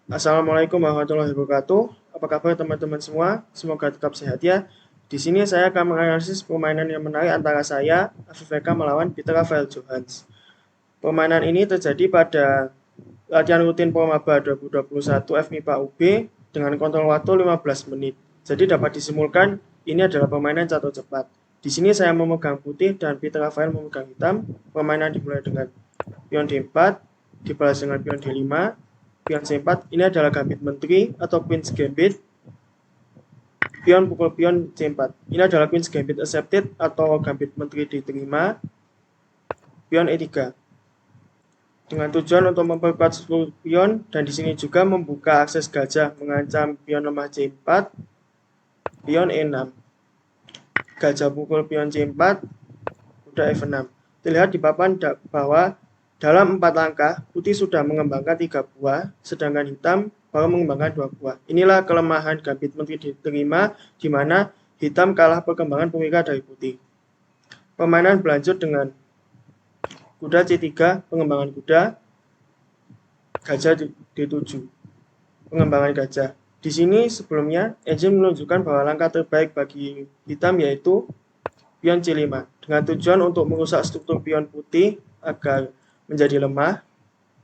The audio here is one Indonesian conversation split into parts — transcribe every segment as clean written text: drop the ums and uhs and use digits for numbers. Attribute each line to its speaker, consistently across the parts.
Speaker 1: Assalamualaikum warahmatullahi wabarakatuh. Apa kabar teman-teman semua? Semoga tetap sehat ya. Di sini saya akan menganalisis permainan yang menarik antara saya, Afif Eka melawan Peter Rafael Johans. Permainan ini terjadi pada latihan rutin Promaba 2021 FMIPA UB dengan kontrol waktu 15 menit. Jadi dapat disimpulkan ini adalah permainan catur cepat. Di sini saya memegang putih dan Peter Rafael memegang hitam. Permainan dimulai dengan pion D4, dibalas dengan pion D5, pion C4. Ini adalah gambit menteri atau Queen's Gambit. Pion pukul pion C4. Ini adalah Queen's Gambit accepted atau gambit menteri diterima. Pion E3. Dengan tujuan untuk memperkuat seluruh pion dan di sini juga membuka akses gajah mengancam pion lemah C4, pion E6. Gajah pukul pion C4, kuda F6. Terlihat di papan bahwa dalam 4 langkah, putih sudah mengembangkan 3 buah, sedangkan hitam baru mengembangkan 2 buah. Inilah kelemahan gambit menteri diterima, di mana hitam kalah perkembangan perwira dari putih. Permainan berlanjut dengan kuda C3, pengembangan kuda, gajah D7, pengembangan gajah. Di sini sebelumnya, engine menunjukkan bahwa langkah terbaik bagi hitam yaitu pion C5, dengan tujuan untuk merusak struktur pion putih agar menjadi lemah.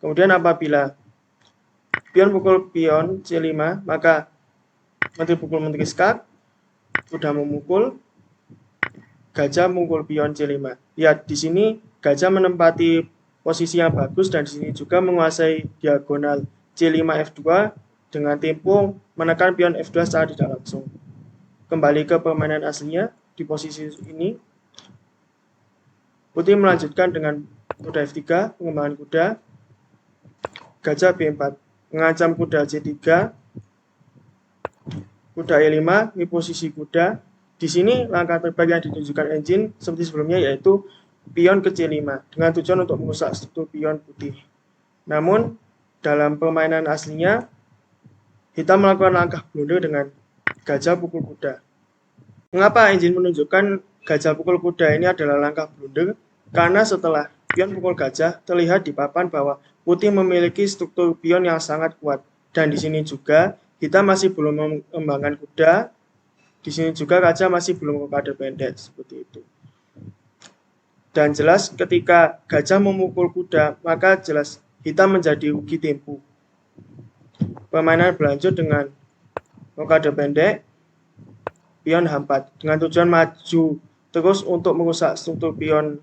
Speaker 1: Kemudian apabila pion pukul pion C5, maka menteri pukul menteri skak, kuda memukul, gajah memukul pion C5. Lihat di sini gajah menempati posisi yang bagus dan di sini juga menguasai diagonal C5 F2 dengan tempo menekan pion F2 secara tidak langsung. Kembali ke permainan aslinya di posisi ini. Putih melanjutkan dengan kuda F3, pengembangan kuda, gajah B4, mengancam kuda C3, kuda E5, di posisi kuda. Di sini langkah terbaik yang ditunjukkan engine seperti sebelumnya yaitu pion ke C5 dengan tujuan untuk merusak struktur pion putih. Namun dalam permainan aslinya hitam melakukan langkah blunder dengan gajah pukul kuda. Mengapa engine menunjukkan gajah pukul kuda ini adalah langkah blunder? Karena setelah pion pukul gajah terlihat di papan bahwa putih memiliki struktur pion yang sangat kuat dan di sini juga hitam masih belum mengembangkan kuda. Di sini juga gajah masih belum rokade pendek seperti itu. Dan jelas ketika gajah memukul kuda, maka jelas hitam menjadi rugi tempo. Permainan berlanjut dengan rokade pendek, pion H4 dengan tujuan maju terus untuk merusak struktur pion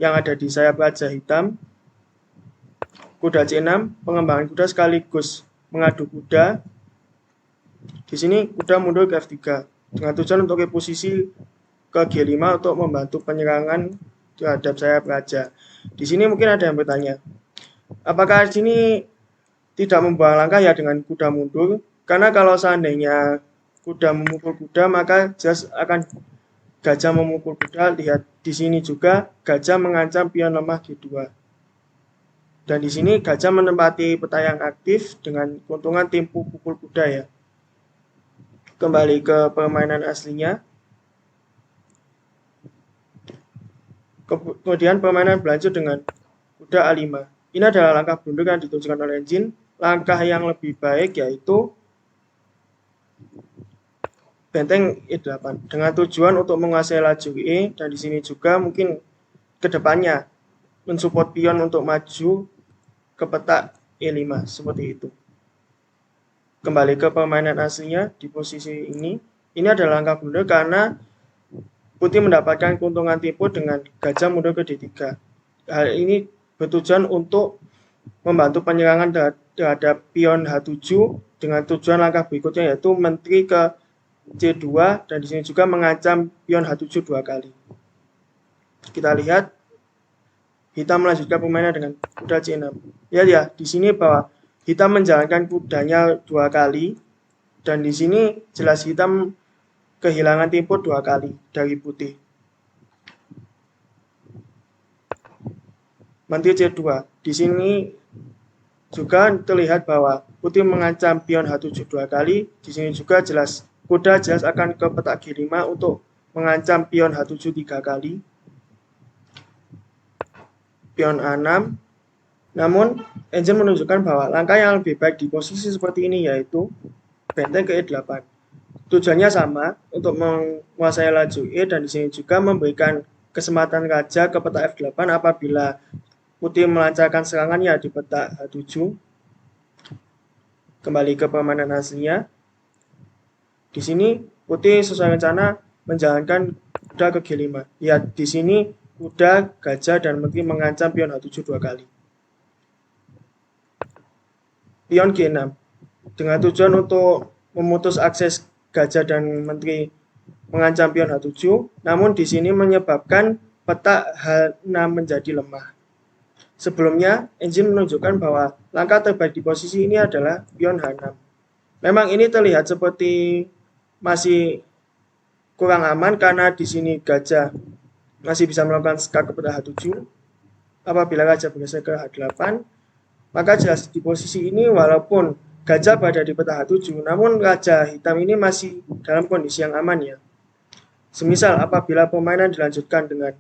Speaker 1: yang ada di sayap gajah hitam. Kuda C6, pengembangan kuda sekaligus mengadu kuda. Di sini kuda mundur ke F3 dengan tujuan untuk reposisi ke G5 untuk membantu penyerangan terhadap sayap gajah. Di sini mungkin ada yang bertanya, apakah di sini tidak membuang langkah ya dengan kuda mundur? Karena kalau seandainya kuda memukul kuda, maka jelas akan gajah memukul kuda. Lihat di sini juga gajah mengancam pion lemah G2. Dan di sini gajah menempati peta yang aktif dengan keuntungan tempo pukul kuda ya. Kembali ke permainan aslinya. Kemudian permainan berlanjut dengan kuda A5. Ini adalah langkah blunder yang ditunjukkan oleh engine. Langkah yang lebih baik yaitu benteng E8 dengan tujuan untuk menguasai laju E dan di sini juga mungkin kedepannya mensupport pion untuk maju ke peta E5 seperti itu. Kembali ke permainan aslinya di posisi ini. Ini adalah langkah blunder karena putih mendapatkan keuntungan tempo dengan gajah mundur ke D3. Hal ini bertujuan untuk membantu penyerangan terhadap pion H7 dengan tujuan langkah berikutnya yaitu menteri ke C2 dan di sini juga mengancam pion H7 2 kali. Kita lihat hitam melanjutkan permainan dengan kuda C6. Lihat ya, di sini bahwa hitam menjalankan kudanya 2 kali dan di sini jelas hitam kehilangan tempo 2 kali dari putih. Menteri C2. Di sini juga terlihat bahwa putih mengancam pion H7 2 kali. Di sini juga jelas kuda jelas akan ke peta G5 untuk mengancam pion H7 3 kali. Pion A6, Namun, engine menunjukkan bahwa langkah yang lebih baik di posisi seperti ini yaitu benteng ke E8. Tujuannya sama, untuk menguasai laju E, dan di sini juga memberikan kesempatan raja ke peta F8 apabila putih melancarkan serangannya di peta H7. Kembali ke permainan aslinya. Di sini putih sesuai rencana menjalankan kuda ke G5. Lihat di sini kuda, gajah, dan menteri mengancam pion H7 dua kali. Pion G6 dengan tujuan untuk memutus akses gajah dan menteri mengancam pion H7, namun di sini menyebabkan peta H6 menjadi lemah. Sebelumnya, engine menunjukkan bahwa langkah terbaik di posisi ini adalah pion H6. Memang ini terlihat seperti masih kurang aman karena di sini gajah masih bisa melakukan skak ke peta H7. Apabila gajah bergeser ke H8, maka jelas di posisi ini walaupun gajah berada di peta H7, namun raja hitam ini masih dalam kondisi yang aman ya. Semisal apabila permainan dilanjutkan dengan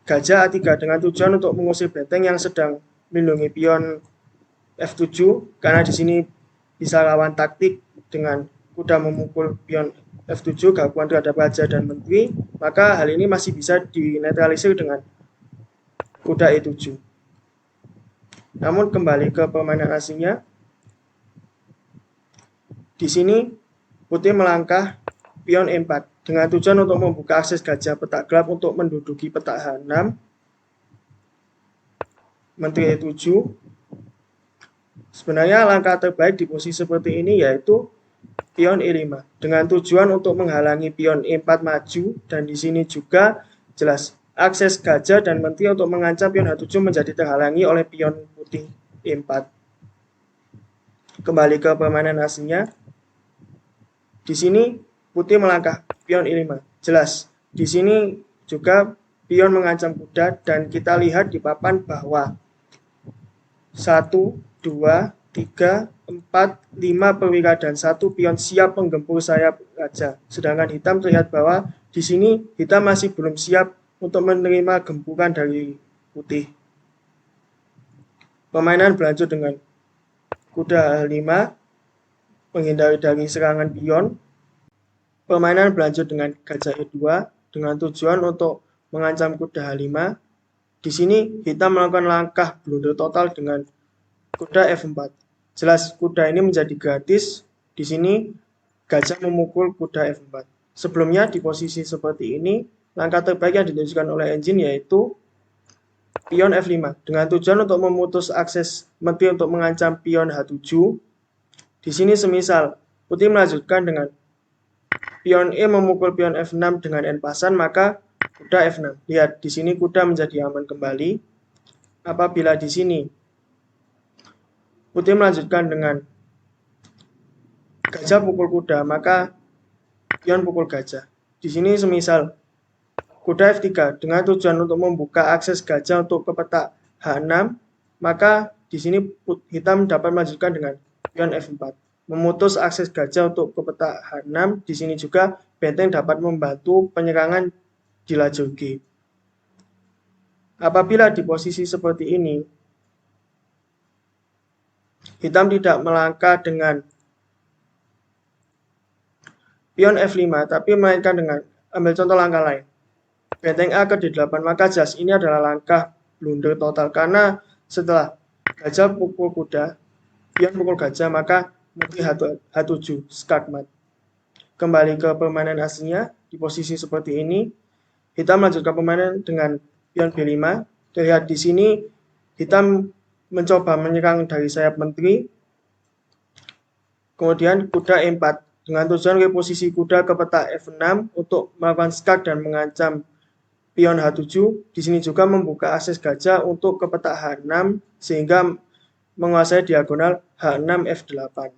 Speaker 1: gajah A3 dengan tujuan untuk mengusir benteng yang sedang melindungi pion F7, karena di sini bisa lawan taktik dengan kuda memukul pion F7 gabungan terhadap raja dan menteri, maka hal ini masih bisa dinetralisir dengan kuda E7. Namun kembali ke permainan aslinya, di sini putih melangkah pion E4 dengan tujuan untuk membuka akses gajah peta gelap untuk menduduki peta H6, menteri E7. Sebenarnya langkah terbaik di posisi seperti ini yaitu pion E5 dengan tujuan untuk menghalangi pion E4 maju, dan di sini juga jelas akses gajah dan menteri untuk mengancam pion H7 menjadi terhalangi oleh pion putih E4. Kembali ke permainan aslinya, di sini putih melangkah pion E5. Jelas di sini juga pion mengancam kuda, dan kita lihat di papan bahwa 1, 2, 3, 4, 5 perwira dan 1 pion siap menggempur sayap raja. Sedangkan hitam terlihat bahwa di sini hitam masih belum siap untuk menerima gempuran dari putih. Permainan berlanjut dengan kuda H5 menghindari dari serangan pion. Permainan berlanjut dengan gajah E2 dengan tujuan untuk mengancam kuda H5. Di sini hitam melakukan langkah blunder total dengan kuda F4. Jelas kuda ini menjadi gratis. Di sini gajah memukul kuda F4. Sebelumnya di posisi seperti ini, langkah terbaik yang ditunjukkan oleh engine yaitu pion F5 dengan tujuan untuk memutus akses menteri untuk mengancam pion H7. Di sini semisal putih melanjutkan dengan pion E memukul pion F6 dengan N pasan, maka kuda F6. Lihat di sini kuda menjadi aman kembali. Apabila di sini putih melanjutkan dengan gajah pukul kuda, maka pion pukul gajah. Di sini semisal kuda F3 dengan tujuan untuk membuka akses gajah untuk ke peta H6, maka di sini hitam dapat melanjutkan dengan pion F4, memutus akses gajah untuk ke peta H6. Di sini juga benteng dapat membantu penyerangan di lajur G. Apabila di posisi seperti ini, hitam tidak melangkah dengan pion F5, tapi melainkan dengan ambil contoh langkah lain. Benteng A ke D8, maka jelas ini adalah langkah blunder total, karena setelah gajah pukul kuda, pion pukul gajah, maka menteri H7 skakmat. Kembali ke permainan aslinya, di posisi seperti ini, hitam melanjutkan permainan dengan pion B5. Terlihat di sini hitam mencoba menyerang dari sayap menteri. Kemudian kuda E4 dengan tujuan reposisi kuda ke peta F6 untuk melakukan skak dan mengancam pion H7. Di sini juga membuka akses gajah untuk ke peta H6 sehingga menguasai diagonal H6 F8.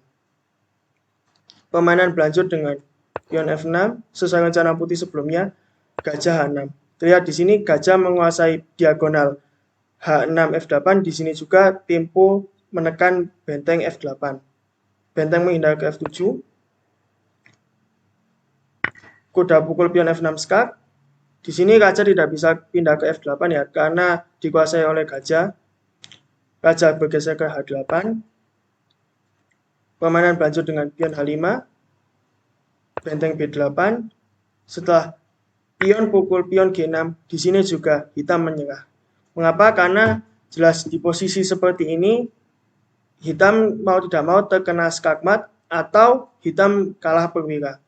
Speaker 1: Permainan berlanjut dengan pion F6 sesuai rencana putih sebelumnya, gajah H6. Terlihat di sini gajah menguasai diagonal H6 F8. Di sini juga tempo menekan benteng F8. Benteng menghindar ke F7. Kuda pukul pion F6 skak. Di sini raja tidak bisa pindah ke F8 ya, karena dikuasai oleh gajah. raja bergeser ke H8, permainan berlanjut dengan pion H5, benteng B8. Setelah pion pukul pion G6, di sini juga hitam menyerah. Mengapa? Karena jelas di posisi seperti ini, hitam mau tidak mau terkena skakmat atau hitam kalah perwira.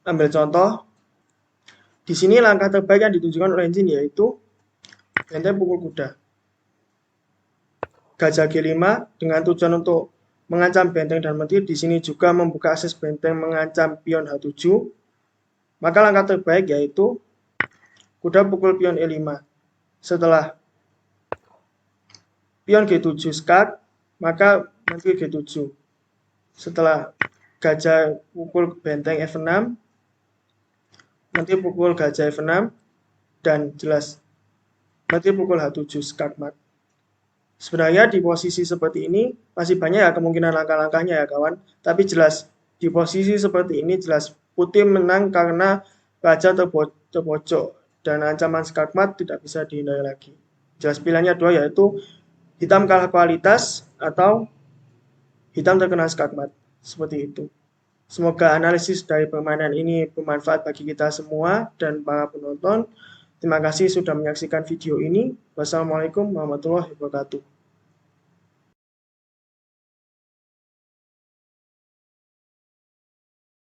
Speaker 1: Ambil contoh, di sini langkah terbaik yang ditunjukkan oleh Jin yaitu benteng pukul kuda. Gajah G5 dengan tujuan untuk mengancam benteng dan menteri, di sini juga membuka akses benteng mengancam pion H7. Maka langkah terbaik yaitu kuda pukul pion E5. Setelah pion G7 skak, maka menteri G7. Setelah gajah pukul benteng F6, menteri pukul gajah F6, dan jelas menteri pukul H7 skakmat. Sebenarnya di posisi seperti ini masih banyak ya kemungkinan langkah-langkahnya ya kawan. Tapi jelas di posisi seperti ini jelas putih menang karena raja terpojok dan ancaman skakmat tidak bisa dihindari lagi. Jelas pilihannya dua yaitu hitam kalah kualitas atau hitam terkena skakmat. Seperti itu. Semoga analisis dari permainan ini bermanfaat bagi kita semua dan para penonton. Terima kasih sudah menyaksikan video ini. Wassalamualaikum warahmatullahi wabarakatuh.